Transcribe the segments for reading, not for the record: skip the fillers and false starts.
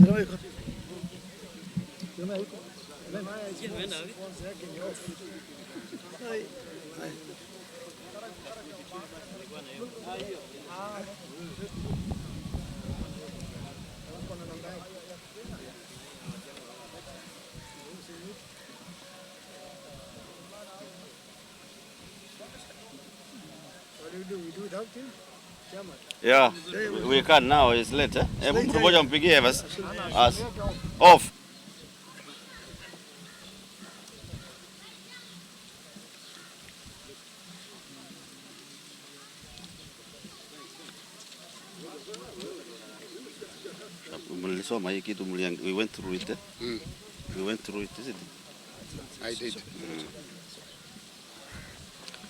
We do without him? Yeah, we can now. It's late. Mtu mmoja mpigie basi. Off. Mlisoma hii kitu we went through it. We went through it, isn't it? I did.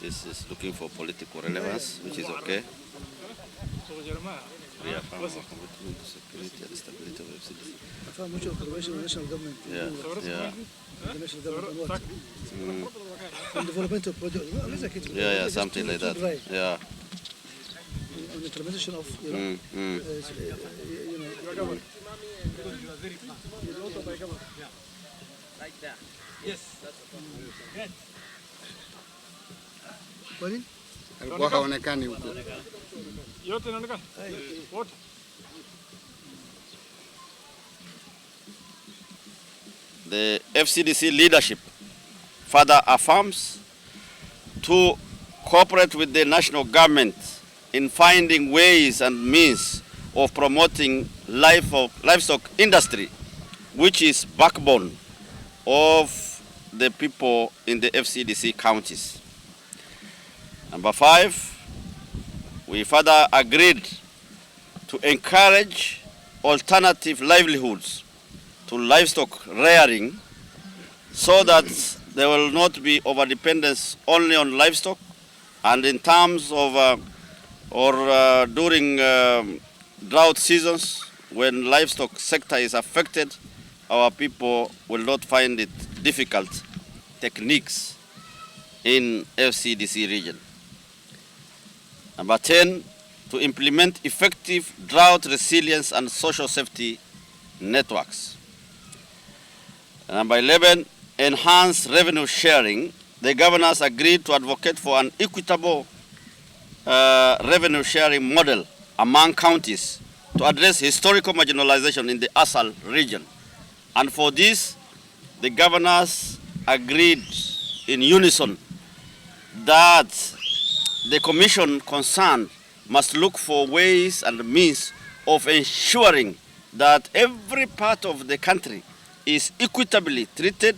This is looking for political relevance, which is okay. Reaffirm our commitment to security and stability of FCDC. Affirm mutual collaboration with national government. Yeah. The national government on what? On development of projects. Yeah, something like that. Yeah. On the implementation of, Like that. Yes. Good. Kwani? Alikuwa haonekani huko. Yote inaonekana? Wote. The FCDC leadership further affirms to cooperate with the national government in finding ways and means of promoting livestock industry, which is backbone of the people in the FCDC counties. Number 5, we further agreed to encourage alternative livelihoods to livestock rearing so that there will not be overdependence only on livestock, and in terms of during drought seasons when livestock sector is affected, our people will not find it difficult techniques in FCDC region. Number 10, to implement effective drought resilience and social safety networks. Number 11, enhance revenue sharing. The governors agreed to advocate for an equitable revenue sharing model among counties to address historical marginalization in the ASAL region. And for this, the governors agreed in unison that the commission concerned must look for ways and means of ensuring that every part of the country is equitably treated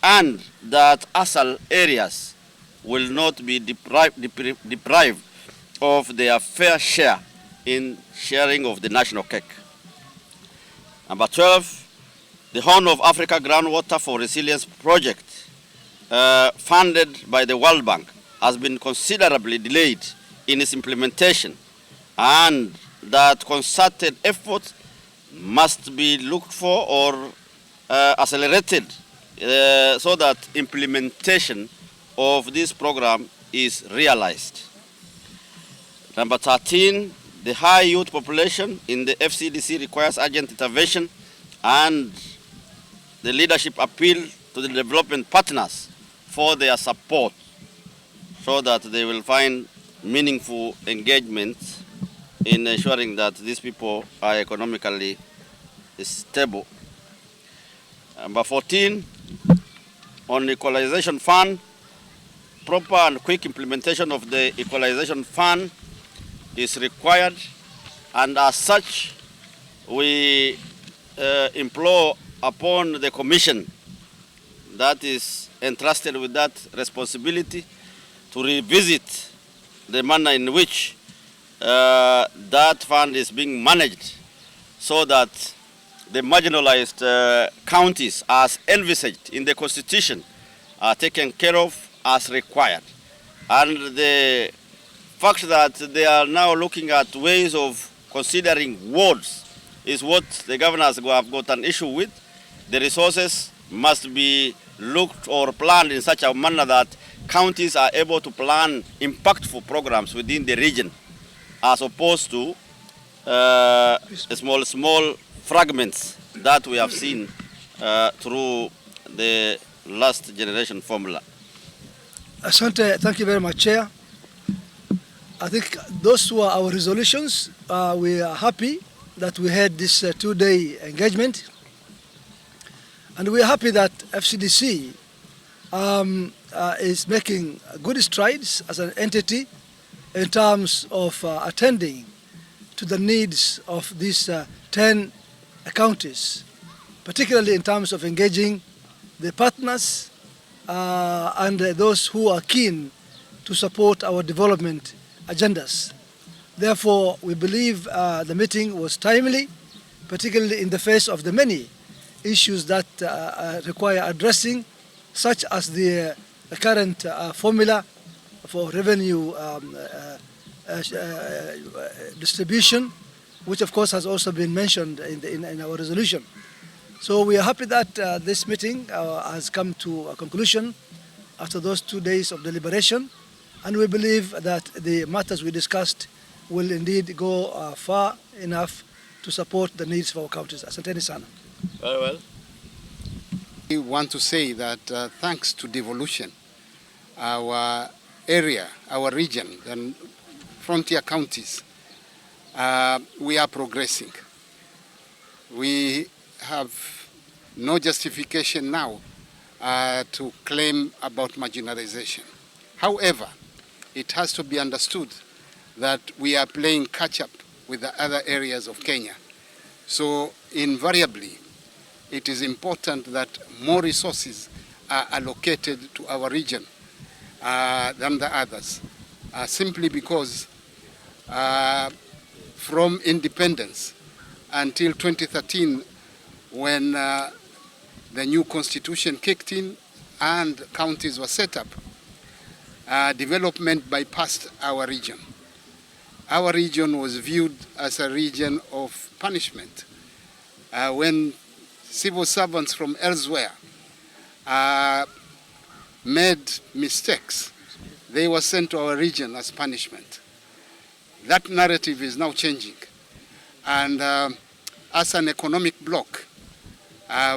and that ASAL areas will not be deprived of their fair share in sharing of the national cake. Number 12, the Horn of Africa Groundwater for Resilience project funded by the World Bank has been considerably delayed in its implementation, and that concerted efforts must be looked for or accelerated so that implementation of this program is realized. Number 13, the high youth population in the FCDC requires urgent intervention, and the leadership appeal to the development partners for their support so that they will find meaningful engagement in ensuring that these people are economically stable. Number 14, on equalization fund, proper and quick implementation of the equalization fund is required, and as such, we implore upon the commission that is entrusted with that responsibility to revisit the manner in which that fund is being managed so that the marginalized counties as envisaged in the Constitution are taken care of as required. And the fact that they are now looking at ways of considering wards is what the governors have got an issue with. The resources must be looked or planned in such a manner that counties are able to plan impactful programs within the region, as opposed to small fragments that we have seen through the last generation formula. Asante, thank you very much, Chair. I think those were our resolutions. We are happy that we had this 2-day engagement. And we are happy that FCDC is making good strides as an entity in terms of attending to the needs of these 10 counties, particularly in terms of engaging the partners and those who are keen to support our development agendas. Therefore, we believe the meeting was timely, particularly in the face of the many issues that require addressing, such as the current formula for revenue distribution, which of course has also been mentioned in our resolution. So we are happy that this meeting has come to a conclusion after those 2 days of deliberation, and we believe that the matters we discussed will indeed go far enough to support the needs of our counties. Asanteni sana. Very well. We want to say that thanks to devolution, our area, our region, and frontier counties, we are progressing. We have no justification now to claim about marginalization. However, it has to be understood that we are playing catch-up with the other areas of Kenya. So invariably, it is important that more resources are allocated to our region than the others, simply because from independence until 2013, when the new constitution kicked in and counties were set up, development bypassed our region. Our region was viewed as a region of punishment. When civil servants from elsewhere made mistakes, they were sent to our region as punishment. That narrative is now changing. And as an economic bloc,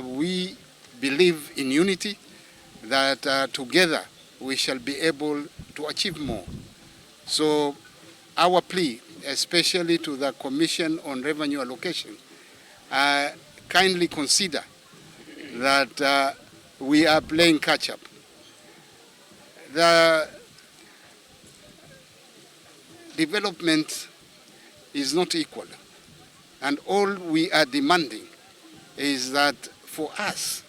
we believe in unity, that together we shall be able to achieve more. So our plea, especially to the Commission on Revenue Allocation, kindly consider that we are playing catch-up. The development is not equal, and all we are demanding is that for us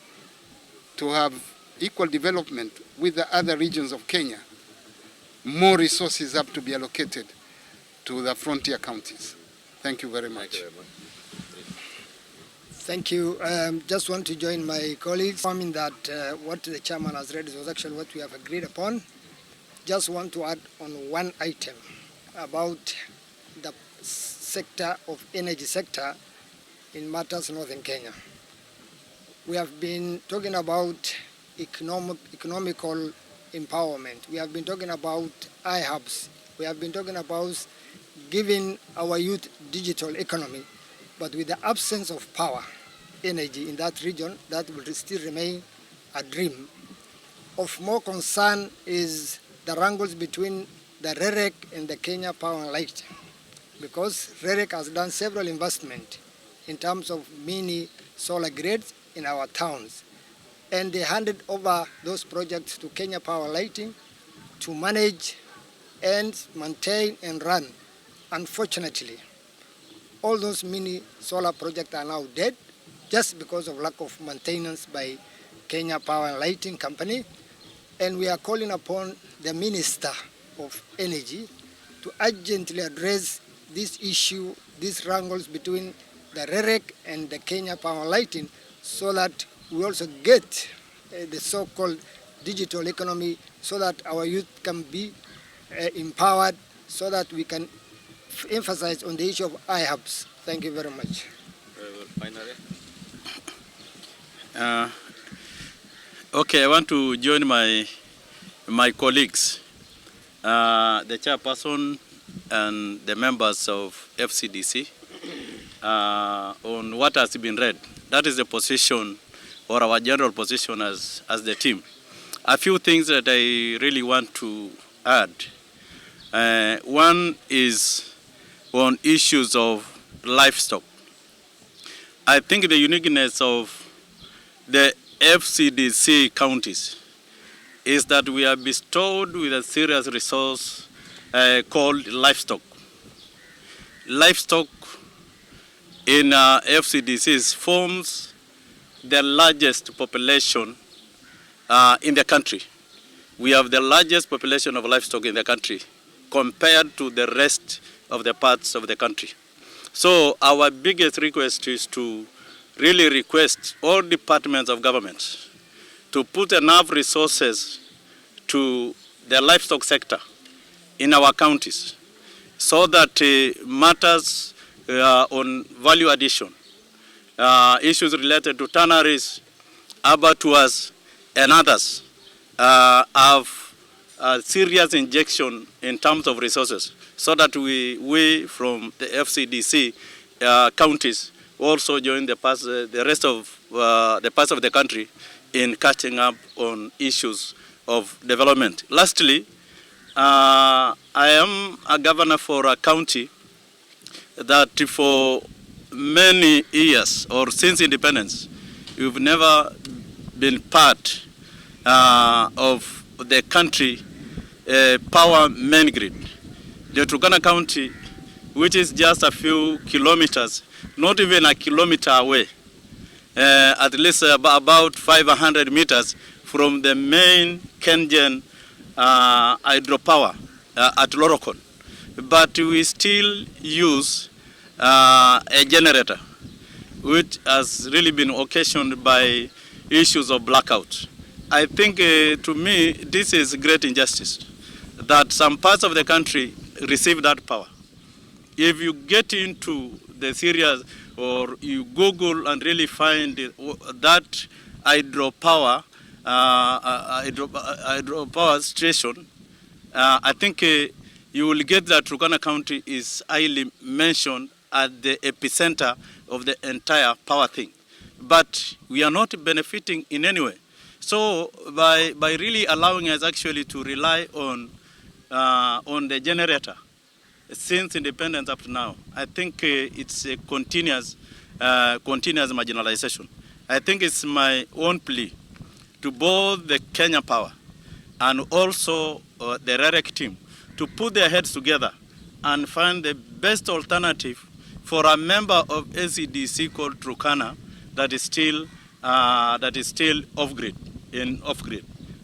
to have equal development with the other regions of Kenya, more resources have to be allocated to the frontier counties. Thank you very much. Thank you. Just want to join my colleagues, confirming that what the chairman has read was actually what we have agreed upon. Just want to add on one item about the sector of energy sector in matters northern Kenya. We have been talking about economical empowerment. We have been talking about iHubs. We have been talking about giving our youth digital economy, but with the absence of power, energy in that region, that will still remain a dream. Of more concern is the wrangles between the REREC and the Kenya Power and Light, because REREC has done several investments in terms of mini solar grids in our towns, and they handed over those projects to Kenya Power Lighting to manage and maintain and run. Unfortunately, all those mini solar projects are now dead just because of lack of maintenance by Kenya Power and Lighting Company, and we are calling upon the Minister of Energy to urgently address this issue, these wrangles between the REREC and the Kenya Power and Lighting, so that we also get the so-called digital economy, so that our youth can be empowered, so that we can emphasize on the issue of iHubs. Thank you very much. Finally. Okay, I want to join my colleagues, the chairperson and the members of FCDC on what has been read. That is the position or our general position as the team. A few things that I really want to add. One is on issues of livestock. I think the uniqueness of the FCDC counties is that we are bestowed with a serious resource called livestock. Livestock in FCDCs forms the largest population in the country. We have the largest population of livestock in the country compared to the rest of the parts of the country. So our biggest request is to really request all departments of government to put enough resources to the livestock sector in our counties so that matters on value addition, issues related to tanneries, abattoirs, and others have a serious injection in terms of resources, so that we from the FCDC counties also join the rest of the parts of the country in catching up on issues of development. Lastly, I am a governor for a county that for many years or since independence, we've never been part of the country power main grid. The Turkana County, which is just a few kilometers, not even a kilometer away, at least about 500 meters from the main KenGen hydropower at Lorokon. But we still use a generator, which has really been occasioned by issues of blackout. I think to me this is great injustice that some parts of the country receive that power. If you get into the serious or you Google and really find that hydropower station, I think you will get that Turkana County is highly mentioned at the epicenter of the entire power thing. But we are not benefiting in any way. So by really allowing us actually to rely on the generator since independence up to now, I think it's a continuous marginalization. I think it's my own plea to both the Kenya Power and also the REREC team to put their heads together and find the best alternative for a member of SCDC called Turkana that is still off-grid.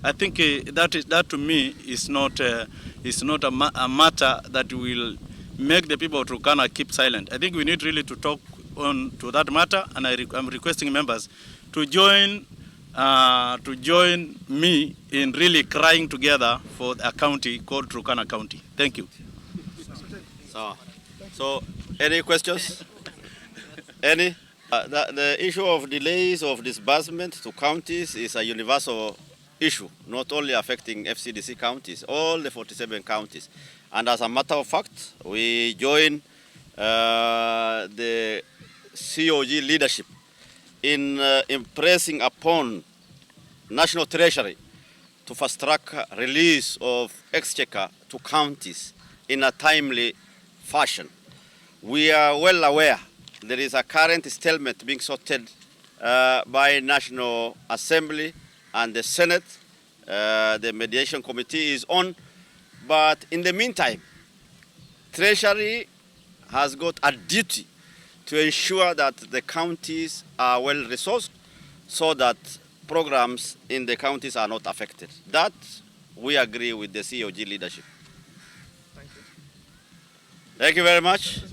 I think that to me is not a matter that will make the people of Turkana keep silent. I think we need really to talk on to that matter, and I'm requesting members to join me in really crying together for a county called Turkana County. Thank you. So any questions? Any? The issue of delays of disbursement to counties is a universal issue, not only affecting FCDC counties, all the 47 counties. And as a matter of fact, we join the COG leadership in impressing upon National Treasury to fast-track release of exchequer to counties in a timely fashion. We are well aware there is a current stalemate being sorted by National Assembly and the Senate. The mediation committee is on, but in the meantime, Treasury has got a duty to ensure that the counties are well resourced so that programs in the counties are not affected. That we agree with the COG leadership. Thank you very much.